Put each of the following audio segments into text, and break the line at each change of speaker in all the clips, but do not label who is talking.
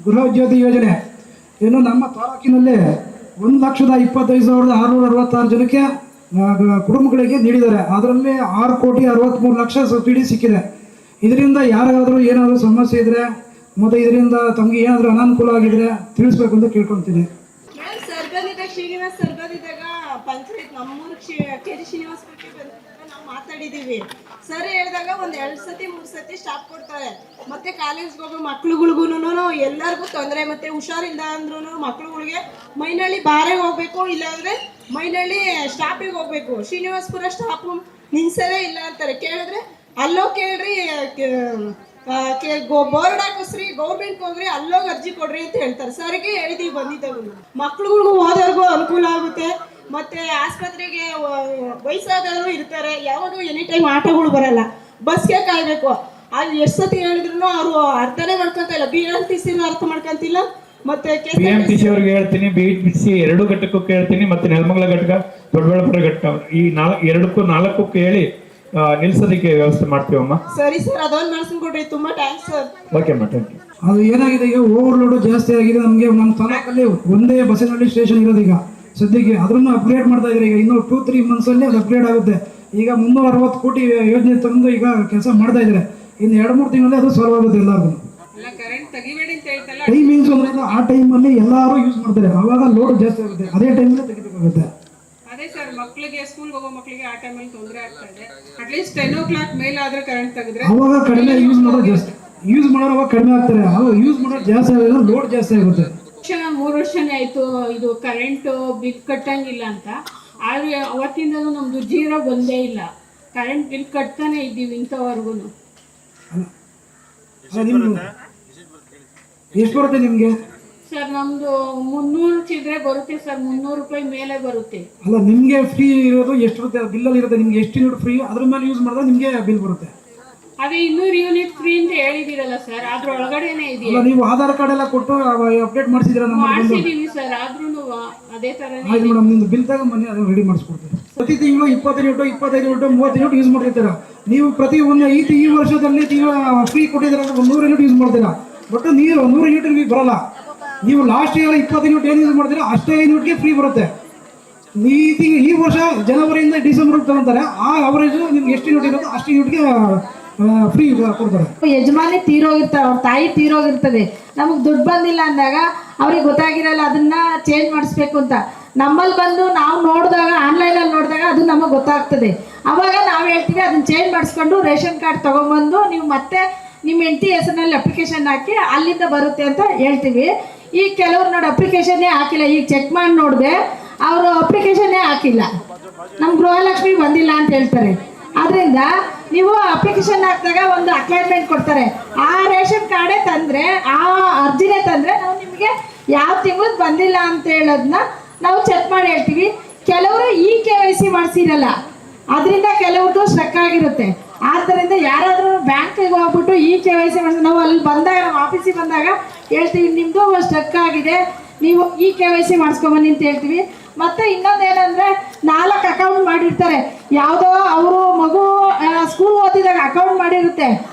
ಗೃಹ ಜ್ಯೋತಿ ಯೋಜನೆ ಇನ್ನು ನಮ್ಮ ತಾಲೂಕಿನಲ್ಲಿ 1,25,666 ಜನಕ್ಕೆ ಕುಟುಂಬಗಳಿಗೆ ನೀಡಿದ್ದಾರೆ. ಅದರಲ್ಲಿ 6,63,00,000 ಸಬ್ಸಿಡಿ ಸಿಕ್ಕಿದೆ. ಇದರಿಂದ ಯಾರಿಗಾದರೂ ಏನಾದರೂ ಸಮಸ್ಯೆ ಇದ್ದರೆ ಮತ್ತು ಇದರಿಂದ ತಮಗೆ ಏನಾದರೂ ಅನಾನುಕೂಲ ಆಗಿದ್ರೆ ತಿಳಿಸ್ಬೇಕು ಅಂತ ಕೇಳ್ಕೊತೀನಿ.
ಶ್ರೀನಿವಾಸ್ ಸರ್ಗದಿದ್ದಾಗ ಪಂಚಾಯತ್ ನಮ್ಮೂರು ಕೆರಿ ಶ್ರೀನಿವಾಸ್ ನಾವು ಮಾತಾಡಿದ್ದೀವಿ. ಸರ್ ಹೇಳಿದಾಗ ಒಂದು 2 ಸತಿ 3 ಸತಿ ಸ್ಟಾಪ್ ಕೊಡ್ತಾರೆ. ಮತ್ತೆ ಕಾಲೇಜ್ಗೆ ಹೋಗೋ ಮಕ್ಳುಗಳಿಗೂ ಎಲ್ಲರಿಗೂ ತೊಂದರೆ. ಮತ್ತೆ ಹುಷಾರಿಲ್ಲ ಅಂದ್ರೂ ಮಕ್ಳುಗಳಿಗೆ ಮೈನಳ್ಳಿ ಬಾರೆಗೆ ಹೋಗ್ಬೇಕು, ಇಲ್ಲಾಂದ್ರೆ ಮೈನಳ್ಳಿ ಸ್ಟಾಪಿಗೆ ಹೋಗ್ಬೇಕು. ಶ್ರೀನಿವಾಸ್ಪುರ ಸ್ಟಾಪು ನಿಲ್ಸಲೇ ಇಲ್ಲ ಅಂತಾರೆ. ಕೇಳಿದ್ರೆ ಅಲ್ಲೋ ಕೇಳ್ರಿ, ಬೋರ್ಡ್ ಹಾಕಿಸ್ರಿ, ಗೌರ್ಮೆಂಟ್ ಹೋಗ್ರಿ, ಅಲ್ಲೋಗಿ ಅರ್ಜಿ ಕೊಡ್ರಿ ಅಂತ ಹೇಳ್ತಾರೆ. ಸರ್ಗೆ ಹೇಳಿದೀವಿ ಬಂದಿದ್ದವು. ಮಕ್ಳುಗಳಿಗೂ ಹೋದವ್ರಿಗೂ ಅನುಕೂಲ ಆಗುತ್ತೆ. ಮತ್ತೆ ಆಸ್ಪತ್ರೆಗೆ ವಯಸ್ಸಾದವರು ಇರ್ತಾರೆ, ಯಾವಾಗ ಎನಿ ಟೈಮ್ ಆಟೋಗಳು ಬರಲ್ಲ, ಬಸ್ಗೆ ಕಾಯ್ಬೇಕು. ಅಲ್ಲಿ ಎಷ್ಟು ಸತಿ ಹೇಳಿದ್ರು ಅವರು ಅರ್ಥನೇ ಮಾಡ್ಕೊಂತ ಇಲ್ಲ. BMTC ಅರ್ಥ ಮಾಡ್ಕೊಂತಿಲ್ಲ. ಮತ್ತೆ
BMTC ಅವ್ರಿಗೆ ಹೇಳ್ತೀನಿ, BMTC 2 ಘಟಕಕ್ಕೂ ಕೇಳ್ತೀನಿ, ಮತ್ತೆ ನೆಲಮಂಗಲ ಘಟಕ, ದೊಡ್ಡಬಳ್ಳಾಪುರ ಘಟಕ ಈ 4 ಹೇಳಿ ನಿಲ್ಸೋದಕ್ಕೆ ವ್ಯವಸ್ಥೆ ಮಾಡ್ತೀವಮ್ಮ.
ಸರಿ ಸರ್, ಅದೊಂದು ಮಾಡಿಸ್ಕೊಡ್ರಿ. ತುಂಬಾ ಥ್ಯಾಂಕ್ಸ್ ಸರ್.
ಓಕೆ ಅಮ್ಮ, ಥ್ಯಾಂಕ್ ಯು.
ಅದು ಏನಾಗಿದೆ ಈಗ ಓವರ್ಲೋಡು ಜಾಸ್ತಿ ಆಗಿದೆ. ನಮಗೆ ನಮ್ಮ ತಾಲೂಕಲ್ಲಿ ಒಂದೇ ಬಸವನಹಳ್ಳಿ ಸ್ಟೇಷನ್ ಇರೋದು ಈಗ ಸದ್ಯಕ್ಕೆ. ಅದನ್ನು ಅಪ್ಗ್ರೇಡ್ ಮಾಡ್ತಾ ಇದ್ದಾರೆ. ಈಗ ಇನ್ನೂ 2-3 ಮಂತ್ಸಲ್ಲಿ ಅದು ಅಪ್ಗ್ರೇಡ್ ಆಗುತ್ತೆ. ಈಗ 360 ಕೋಟಿ ಯೋಜನೆ ತಂದು ಈಗ ಕೆಲಸ ಮಾಡ್ತಾ ಇದ್ದಾರೆ. ಇನ್ನು 2-3 ತಿಂಗಳಲ್ಲಿ ಅದು ಸಾಲ್ವ್ ಆಗುತ್ತೆ ಎಲ್ಲರಿಗೂ. ಟೈಮಿಂಗ್ಸ್ ಅಂದ್ರೆ ಆ ಟೈಮಲ್ಲಿ ಎಲ್ಲರೂ ಯೂಸ್ ಮಾಡ್ತಾರೆ, ಅವಾಗ ಲೋಡ್ ಜಾಸ್ತಿ ಆಗುತ್ತೆ. ಅದೇ ಟೈಮಲ್ಲಿ ತೆಗಿಬೇಕಾಗುತ್ತೆ.
ಅದೇ ಸರ್, ಮಕ್ಕಳಿಗೆ ಸ್ಕೂಲ್ಗೆ ಹೋಗೋ ಮಕ್ಕಳಿಗೆ ಆ ಟೈಮಲ್ಲಿ ತೊಂದರೆ ಆಗ್ತಾ ಇದೆ. ಅಟ್ಲೀಸ್ಟ್ 10 o'clock ಮೇಲೆ ಆದ್ರೆ ಕರೆಂಟ್ ತೆಗೆದ್ರೆ
ಅವಾಗ ಕಡಿಮೆ ಯೂಸ್ ಮಾಡೋದು ಜಾಸ್ತಿ, ಯೂಸ್ ಮಾಡೋರು ಅವಾಗ ಕಡಿಮೆ ಆಗ್ತಾರೆ. ಅವಾಗ ಯೂಸ್ ಮಾಡೋದು ಜಾಸ್ತಿ ಆಗಿದೆ, ಲೋಡ್ ಜಾಸ್ತಿ ಆಗುತ್ತೆ.
3 ವರ್ಷನೇ ಆಯ್ತು ಇದು ಕರೆಂಟ್ ಬಿಲ್ ಕಟ್ಟಂಗಿಲ್ಲ ಅಂತ. ಆದ್ರೆ ಅವತ್ತಿಂದಲೂ ನಮ್ದು ಜೀರೋ ಬಂದೇ ಇಲ್ಲ. ಕರೆಂಟ್ ಬಿಲ್ ಕಟ್ತಾನೆ ಇದ್ದೀವಿ ಇಂಥವರೆಗೂ.
ಎಷ್ಟು ಬರುತ್ತೆ ನಿಮ್ಗೆ?
ಸರ್ ನಮ್ದು 300 ಚಿಲ್ಲರೆ ಬರುತ್ತೆ ಸರ್. 300 ರೂಪಾಯಿ ಮೇಲೆ ಬರುತ್ತೆ.
ಅಲ್ಲ, ನಿಮ್ಗೆ ಫ್ರೀ ಇರೋದು ಎಷ್ಟು ಇರುತ್ತೆ? ಬಿಲ್ಲಲ್ಲಿ ಇರುತ್ತೆ ನಿಮ್ಗೆ ಎಷ್ಟು ಯೂನಿಟ್ ಫ್ರೀ, ಅದ್ರ ಮೇಲೆ ಯೂಸ್ ಮಾಡಿದ್ರೆ ನಿಮ್ಗೆ ಬಿಲ್ ಬರುತ್ತೆ.
ಅದೇ 200 ಯೂನಿಟ್ ಫ್ರೀ ಅಂತ ಹೇಳಿದಿರಲ್ಲ ಸರ್, ಅದ್ರ ಒಳಗಡೆನೆ ಇದೆಯಲ್ಲ.
ನೀವು ಆಧಾರ್ ಕಾರ್ಡ್ ಎಲ್ಲ ಕೊಟ್ಟು ಅಪ್ಡೇಟ್ ಮಾಡಿಸಿದಿರ?
ಮಾಡಿಸಿದೀವಿ ಸರ್, ಆದ್ರೂ ಅದೇ ತರ.
ಆಯ್ತು ಮೇಡಮ್, ನಿಮ್ದು ಬಿಲ್ ತಗೊಂಬನ್ನಿ, ಅದನ್ನ ರೆಡಿ ಮಾಡಿಸ್ಕೊಡ್ತೀವಿ. ಪ್ರತಿ ತಿಂಗಳು 25 ಯೂನಿಟ್ 30 ಯೂನಿಟ್ ಯೂಸ್ ಮಾಡಿರ್ತೀರಾ ನೀವು. ಪ್ರತಿ ಈ ವರ್ಷದಲ್ಲಿ ಫ್ರೀ ಕೊಟ್ಟಿದ್ದೀರ 100 ಯೂನಿಟ್ ಯೂಸ್ ಮಾಡ್ತೀರಾ. ಬಟ್ ನೀವು 100 ಯೂನಿಟ್ ನಿಮಗೆ ಬರಲ್ಲ. ನೀವು ಲಾಸ್ಟ್ ಇಯರ್ 20 ಯೂನಿಟ್ ಏನು ಯೂಸ್ ಮಾಡ್ತೀರಾ ಅಷ್ಟೇ ಯೂನಿಟ್ಗೆ ಫ್ರೀ ಬರುತ್ತೆ. ಈ ವರ್ಷ ಜನವರಿಯಿಂದ ಡಿಸೆಂಬರ್ ತಗೊಂತಾರೆ. ಆ ಅವರೇಜ್ ನಿಮ್ಗೆ ಎಷ್ಟು ಯೂನಿಟ್ ಇರುತ್ತೆ ಅಷ್ಟು ಯೂನಿಟ್ಗೆ ಫ್ರೀ ಕೊಡ್ತಾರೆ.
ಯಜಮಾನಿ ತೀರೋಗಿರ್ತಾರೆ, ಅವ್ರ ತಾಯಿ ತೀರೋಗಿರ್ತದೆ. ನಮಗೆ ದುಡ್ಡು ಬಂದಿಲ್ಲ ಅಂದಾಗ ಅವ್ರಿಗೆ ಗೊತ್ತಾಗಿರಲ್ಲ ಅದನ್ನ ಚೇಂಜ್ ಮಾಡಿಸ್ಬೇಕು ಅಂತ. ನಮ್ಮಲ್ಲಿ ಬಂದು ನಾವು ನೋಡಿದಾಗ, ಆನ್ಲೈನಲ್ಲಿ ನೋಡಿದಾಗ ಅದು ನಮಗೆ ಗೊತ್ತಾಗ್ತದೆ. ಅವಾಗ ನಾವು ಹೇಳ್ತೀವಿ ಅದನ್ನ ಚೇಂಜ್ ಮಾಡಿಸ್ಕೊಂಡು ರೇಷನ್ ಕಾರ್ಡ್ ತೊಗೊಂಬಂದು ನೀವು ಮತ್ತೆ ನಿಮ್ಮ ಹೆಂಡತಿ ಹೆಸರಿನಲ್ಲಿ ಅಪ್ಲಿಕೇಶನ್ ಹಾಕಿ ಅಲ್ಲಿಂದ ಬರುತ್ತೆ ಅಂತ ಹೇಳ್ತೀವಿ. ಈಗ ಕೆಲವ್ರು ನೋಡಿ ಅಪ್ಲಿಕೇಶನ್ನೇ ಹಾಕಿಲ್ಲ. ಈಗ ಚೆಕ್ ಮಾಡಿ ನೋಡಿದೆ, ಅವರು ಅಪ್ಲಿಕೇಶನ್ನೇ ಹಾಕಿಲ್ಲ, ನಮ್ಮ ಗೃಹಲಕ್ಷ್ಮಿ ಬಂದಿಲ್ಲ ಅಂತ ಹೇಳ್ತಾರೆ. ಆದ್ದರಿಂದ ನೀವು ಅಪ್ಲಿಕೇಶನ್ ಹಾಕಿದಾಗ ಒಂದು ಅಕ್ಲೈನ್ಮೆಂಟ್ ಕೊಡ್ತಾರೆ. ಆ ರೇಷನ್ ಕಾರ್ಡೇ ತಂದರೆ, ಆ ಅರ್ಜಿನೇ ತಂದರೆ ನಾವು ನಿಮಗೆ ಯಾವ ತಿಂಗಳು ಬಂದಿಲ್ಲ ಅಂತ ಹೇಳೋದನ್ನ ನಾವು ಚೆಕ್ ಮಾಡಿ ಹೇಳ್ತೀವಿ. ಕೆಲವರು KYC ಮಾಡಿಸಿರಲ್ಲ, ಅದರಿಂದ ಕೆಲವ್ರದ್ದು ಸ್ಟ್ರಕ್ ಆಗಿರುತ್ತೆ. ಆದ್ದರಿಂದ ಯಾರಾದರೂ ಬ್ಯಾಂಕಿಗೆ ಹೋಗ್ಬಿಟ್ಟು KYC ಮಾಡಿಸಿ ನಾವು ಅಲ್ಲಿ ಬಂದಾಗ, ನಮ್ಮ ಆಫೀಸಿಗೆ ಬಂದಾಗ ಹೇಳ್ತೀವಿ ನಿಮ್ಮದು ಸ್ಟ್ರಕ್ ಆಗಿದೆ, ನೀವು KYC ಮಾಡಿಸ್ಕೊಂಬನ್ನಿ ಅಂತ ಹೇಳ್ತೀವಿ. ಮತ್ತು ಇನ್ನೊಂದೇನೆಂದರೆ 4 ಅಕೌಂಟ್ ಮಾಡಿರ್ತಾರೆ. ಯಾವುದೋ ಅವರು ಮಗು ಸ್ಕೂಲ್ ಓದಿದಾಗ ಅಕೌಂಟ್ ಮಾಡಿರುತ್ತೆ,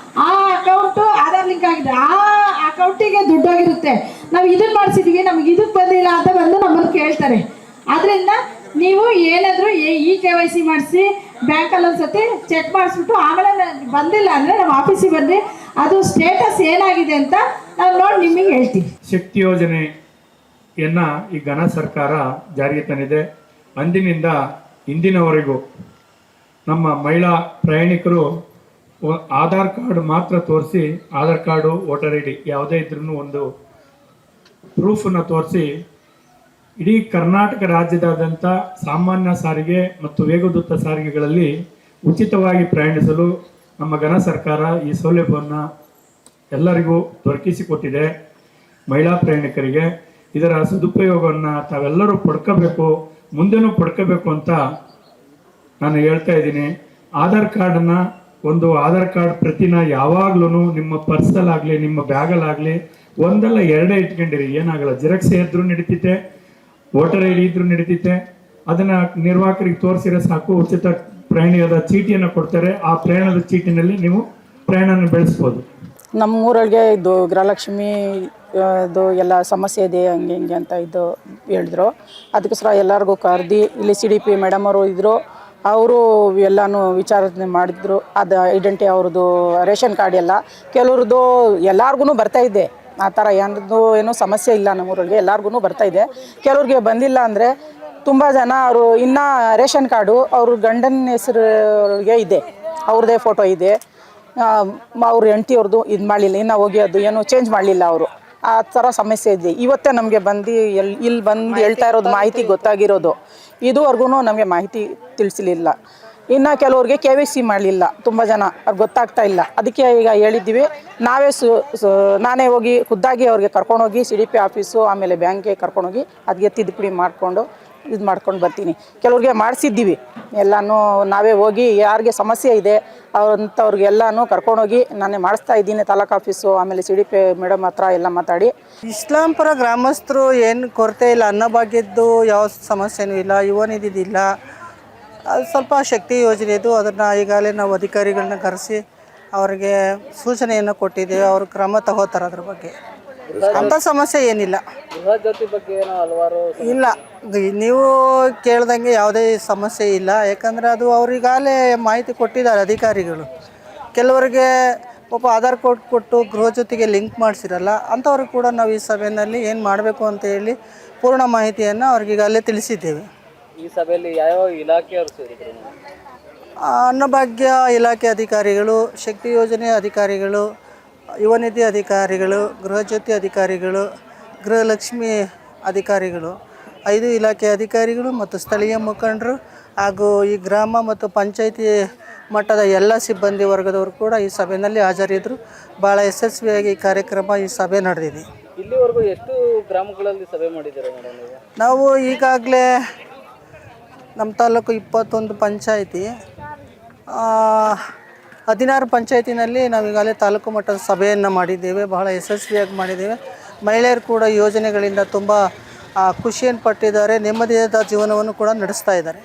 ಆ ಅಕೌಂಟು ಆಧಾರ್ ಲಿಂಕ್ ಆಗಿದೆ, ಆ ಅಕೌಂಟಿಗೆ ದುಡ್ಡೋಗಿರುತ್ತೆ. ನಾವು ಇದನ್ನು ಮಾಡಿಸಿದ್ದೀವಿ, ನಮ್ಗೆ ಇದಕ್ಕೆ ಬಂದಿಲ್ಲ ಅಂತ ಬಂದು ನಮ್ಮನ್ನು ಕೇಳ್ತಾರೆ. ಆದ್ದರಿಂದ ನೀವು ಏನಾದರೂ KYC ಮಾಡಿಸಿ ಬ್ಯಾಂಕಲ್ಲಿ ಒಂದ್ಸತಿ ಚೆಕ್ ಮಾಡಿಸ್ಬಿಟ್ಟು ಆಮೇಲೆ ಬಂದಿಲ್ಲ ಅಂದರೆ ನಮ್ಮ ಆಫೀಸಿಗೆ ಬಂದು ಅದು ಸ್ಟೇಟಸ್ ಏನಾಗಿದೆ ಅಂತ ನಾವು ನೋಡಿ ನಿಮಗೆ ಹೇಳ್ತೀವಿ.
ಶಕ್ತಿ ಯೋಜನೆಯನ್ನ ಈ ಘನ ಸರ್ಕಾರ ಜಾರಿಗೆ ತಂದಿದೆ. ಅಂದಿನಿಂದ ಇಂದಿನವರೆಗೂ ನಮ್ಮ ಮಹಿಳಾ ಪ್ರಯಾಣಿಕರು ಆಧಾರ್ ಕಾರ್ಡ್ ಮಾತ್ರ ತೋರಿಸಿ, ಆಧಾರ್ ಕಾರ್ಡು, ವೋಟರ್ ID ಯಾವುದೇ ಇದ್ರೂ ಒಂದು ಪ್ರೂಫನ್ನು ತೋರಿಸಿ ಇಡೀ ಕರ್ನಾಟಕ ರಾಜ್ಯದಾದ್ಯಂತ ಸಾಮಾನ್ಯ ಸಾರಿಗೆ ಮತ್ತು ವೇಗದೂತ ಸಾರಿಗೆಗಳಲ್ಲಿ ಉಚಿತವಾಗಿ ಪ್ರಯಾಣಿಸಲು ನಮ್ಮ ಘನ ಸರ್ಕಾರ ಈ ಸೌಲಭ್ಯವನ್ನು ಎಲ್ಲರಿಗೂ ದೊರಕಿಸಿಕೊಟ್ಟಿದೆ. ಮಹಿಳಾ ಪ್ರಯಾಣಿಕರಿಗೆ ಇದರ ಸದುಪಯೋಗವನ್ನು ತಾವೆಲ್ಲರೂ ಪಡ್ಕೋಬೇಕು, ಮುಂದೆನೂ ಪಡ್ಕೋಬೇಕು ಅಂತ ನಾನು ಹೇಳ್ತಾ ಇದ್ದೀನಿ. ಆಧಾರ್ ಕಾರ್ಡನ್ನು, ಒಂದು ಆಧಾರ್ ಕಾರ್ಡ್ ಪ್ರತಿನ ಯಾವಾಗ್ಲೂ ನಿಮ್ಮ ಪರ್ಸಲ್ಲಾಗಲಿ ನಿಮ್ಮ ಬ್ಯಾಗಲ್ಲಾಗಲಿ ಒಂದಲ್ಲ 2 ಇಟ್ಕೊಂಡಿರಿ, ಏನಾಗಲ್ಲ. ಜೆರಾಕ್ಸ್ ಇದ್ರೂ ನಡೀತೈತೆ, ವೋಟರ್ ID ಇದ್ರೂ ನಡೀತೈತೆ. ಅದನ್ನು ನಿರ್ವಾಹಕರಿಗೆ ತೋರಿಸಿದ್ರೆ ಸಾಕು, ಉಚಿತ ಪ್ರಯಾಣದ ಚೀಟಿಯನ್ನು ಕೊಡ್ತಾರೆ. ಆ ಪ್ರಯಾಣದ ಚೀಟಿನಲ್ಲಿ ನೀವು ಪ್ರಯಾಣನ ಬೆಳೆಸ್ಬೋದು.
ನಮ್ಮೂರೊಳಗೆ ಇದು ಗೃಹಲಕ್ಷ್ಮಿ ಇದು ಎಲ್ಲ ಸಮಸ್ಯೆ ಇದೆ ಹಂಗೆ ಹಿಂಗೆ ಅಂತ ಇದು ಹೇಳಿದ್ರು. ಅದಕ್ಕೋಸ್ಕರ ಎಲ್ಲರಿಗೂ ಕರೆದು ಇಲ್ಲಿ CDP ಮೇಡಮ್ ಅವರು ಇದ್ದರು. ಅವರು ಎಲ್ಲನೂ ವಿಚಾರಣೆ ಮಾಡಿದ್ರು. ಅದು ಐಡೆಂಟಿ ಅವ್ರದ್ದು ರೇಷನ್ ಕಾರ್ಡ್ ಎಲ್ಲ ಕೆಲವ್ರದ್ದು ಎಲ್ಲರಿಗೂ ಬರ್ತಾಯಿದೆ. ಆ ಥರ ಏನೂ ಸಮಸ್ಯೆ ಇಲ್ಲ ನಮ್ಮೂರೊಳಗೆ, ಎಲ್ಲರಿಗೂ ಬರ್ತಾಯಿದೆ. ಕೆಲವ್ರಿಗೆ ಬಂದಿಲ್ಲ ಅಂದರೆ ತುಂಬ ಜನ ಅವರು ಇನ್ನೂ ರೇಷನ್ ಕಾರ್ಡು ಅವ್ರ ಗಂಡನ ಹೆಸರಿಗೆ ಇದೆ, ಅವ್ರದ್ದೇ ಫೋಟೋ ಇದೆ. ಅವ್ರ ಹೆಂಡ್ತಿಯವ್ರದ್ದು ಇದು ಮಾಡಲಿಲ್ಲ, ಇನ್ನೂ ಹೋಗಿ ಅದು ಏನೂ ಚೇಂಜ್ ಮಾಡಲಿಲ್ಲ ಅವರು. ಆ ಥರ ಸಮಸ್ಯೆ ಇದೆ. ಇವತ್ತೇ ನಮಗೆ ಬಂದು ಇಲ್ಲಿ ಬಂದು ಹೇಳ್ತಾ ಇರೋದು ಮಾಹಿತಿ ಗೊತ್ತಾಗಿರೋದು. ಇದುವರೆಗೂ ನಮಗೆ ಮಾಹಿತಿ ತಿಳಿಸಲಿಲ್ಲ. ಇನ್ನು ಕೆಲವ್ರಿಗೆ KYC ಮಾಡಲಿಲ್ಲ ತುಂಬ ಜನ, ಅವ್ರಿಗೆ ಗೊತ್ತಾಗ್ತಾ ಇಲ್ಲ. ಅದಕ್ಕೆ ಈಗ ಹೇಳಿದ್ದೀವಿ, ನಾವೇ ನಾನೇ ಹೋಗಿ ಖುದ್ದಾಗಿ ಅವ್ರಿಗೆ ಕರ್ಕೊಂಡೋಗಿ CDP ಆಫೀಸು ಆಮೇಲೆ ಬ್ಯಾಂಕ್ಗೆ ಕರ್ಕೊಂಡೋಗಿ ಅದಕ್ಕೆ ತಿದ್ದುಪಡಿ ಮಾಡಿಕೊಂಡು ಇದು ಮಾಡ್ಕೊಂಡು ಬರ್ತೀನಿ. ಕೆಲವ್ರಿಗೆ ಮಾಡಿಸಿದ್ದೀವಿ ಎಲ್ಲನೂ, ನಾವೇ ಹೋಗಿ ಯಾರಿಗೆ ಸಮಸ್ಯೆ ಇದೆ ಅಂಥವ್ರಿಗೆಲ್ಲನೂ ಕರ್ಕೊಂಡೋಗಿ ನಾನೇ ಮಾಡಿಸ್ತಾ ಇದ್ದೀನಿ. ತಾಲೂಕು ಆಫೀಸು ಆಮೇಲೆ CDP ಮೇಡಮ್ ಹತ್ರ ಎಲ್ಲ ಮಾತಾಡಿ.
ಇಸ್ಲಾಂಪುರ ಗ್ರಾಮಸ್ಥರು ಏನು ಕೊರತೆ ಇಲ್ಲ, ಅನ್ನಭಾಗ್ಯದ್ದು ಯಾವ ಸಮಸ್ಯೆನೂ ಇಲ್ಲ, ಯುವ ನಿಧಿದಿಲ್ಲ. ಅದು ಸ್ವಲ್ಪ ಶಕ್ತಿ ಯೋಜನೆದು, ಅದನ್ನು ಈಗಾಗಲೇ ನಾವು ಅಧಿಕಾರಿಗಳನ್ನ ಕರೆಸಿ ಅವರಿಗೆ ಸೂಚನೆಯನ್ನು ಕೊಟ್ಟಿದ್ದೇವೆ. ಅವರು ಕ್ರಮ ತಗೋತಾರೆ ಅದ್ರ ಬಗ್ಗೆ. ಅಂಥ ಸಮಸ್ಯೆ ಏನಿಲ್ಲ. ಇಲ್ಲ, ನೀವು ಕೇಳ್ದಂಗೆ ಯಾವುದೇ ಸಮಸ್ಯೆ ಇಲ್ಲ. ಯಾಕಂದರೆ ಅದು ಅವರಿಗಾಗಲೇ ಮಾಹಿತಿ ಕೊಟ್ಟಿದ್ದಾರೆ ಅಧಿಕಾರಿಗಳು. ಕೆಲವರಿಗೆ ಪಾಪ ಆಧಾರ್ ಕಾರ್ಡ್ ಕೊಟ್ಟು ಗೃಹ ಜೊತೆಗೆ ಲಿಂಕ್ ಮಾಡಿಸಿರಲ್ಲ, ಅಂಥವ್ರಿಗೆ ಕೂಡ ನಾವು ಈ ಸಭೆಯಲ್ಲಿ ಏನು ಮಾಡಬೇಕು ಅಂತ ಹೇಳಿ ಪೂರ್ಣ ಮಾಹಿತಿಯನ್ನು ಅವ್ರಿಗೀಗಾಗಲೇ ತಿಳಿಸಿದ್ದೇವೆ.
ಈ ಸಭೆಯಲ್ಲಿ ಯಾವ ಇಲಾಖೆಯವರು ಸೇರಿದ್ರು?
ಅನ್ನಭಾಗ್ಯ ಇಲಾಖೆ ಅಧಿಕಾರಿಗಳು, ಶಕ್ತಿ ಯೋಜನೆ ಅಧಿಕಾರಿಗಳು, ಯುವ ನಿಧಿ ಅಧಿಕಾರಿಗಳು, ಗೃಹ ಜ್ಯೋತಿ ಅಧಿಕಾರಿಗಳು, ಗೃಹಲಕ್ಷ್ಮಿ ಅಧಿಕಾರಿಗಳು, 5 ಇಲಾಖೆ ಅಧಿಕಾರಿಗಳು ಮತ್ತು ಸ್ಥಳೀಯ ಮುಖಂಡರು ಹಾಗೂ ಈ ಗ್ರಾಮ ಮತ್ತು ಪಂಚಾಯಿತಿ ಮಟ್ಟದ ಎಲ್ಲ ಸಿಬ್ಬಂದಿ ವರ್ಗದವರು ಕೂಡ ಈ ಸಭೆಯಲ್ಲಿ ಹಾಜರಿದ್ದರು. ಭಾಳ ಯಶಸ್ವಿಯಾಗಿ ಈ ಕಾರ್ಯಕ್ರಮ, ಈ ಸಭೆ ನಡೆದಿದೆ.
ಇಲ್ಲಿವರೆಗೂ ಎಷ್ಟು ಗ್ರಾಮಗಳಲ್ಲಿ ಸಭೆ ಮಾಡಿದ್ದೀರಾ ಮೇಡಮ್ ನೀವು?
ನಾವು ಈಗಾಗಲೇ ನಮ್ಮ ತಾಲೂಕು 21 ಪಂಚಾಯಿತಿ, 16 ಪಂಚಾಯತಿನಲ್ಲಿ ನಾವೀಗಾಗಲೇ ತಾಲೂಕು ಮಟ್ಟದ ಸಭೆಯನ್ನು ಮಾಡಿದ್ದೇವೆ. ಬಹಳ ಯಶಸ್ವಿಯಾಗಿ ಮಾಡಿದ್ದೇವೆ. ಮಹಿಳೆಯರು ಕೂಡ ಯೋಜನೆಗಳಿಂದ ತುಂಬ ಖುಷಿಯನ್ನು ಪಟ್ಟಿದ್ದಾರೆ, ನೆಮ್ಮದಿಯಾದ ಜೀವನವನ್ನು ಕೂಡ ನಡೆಸ್ತಾ ಇದ್ದಾರೆ.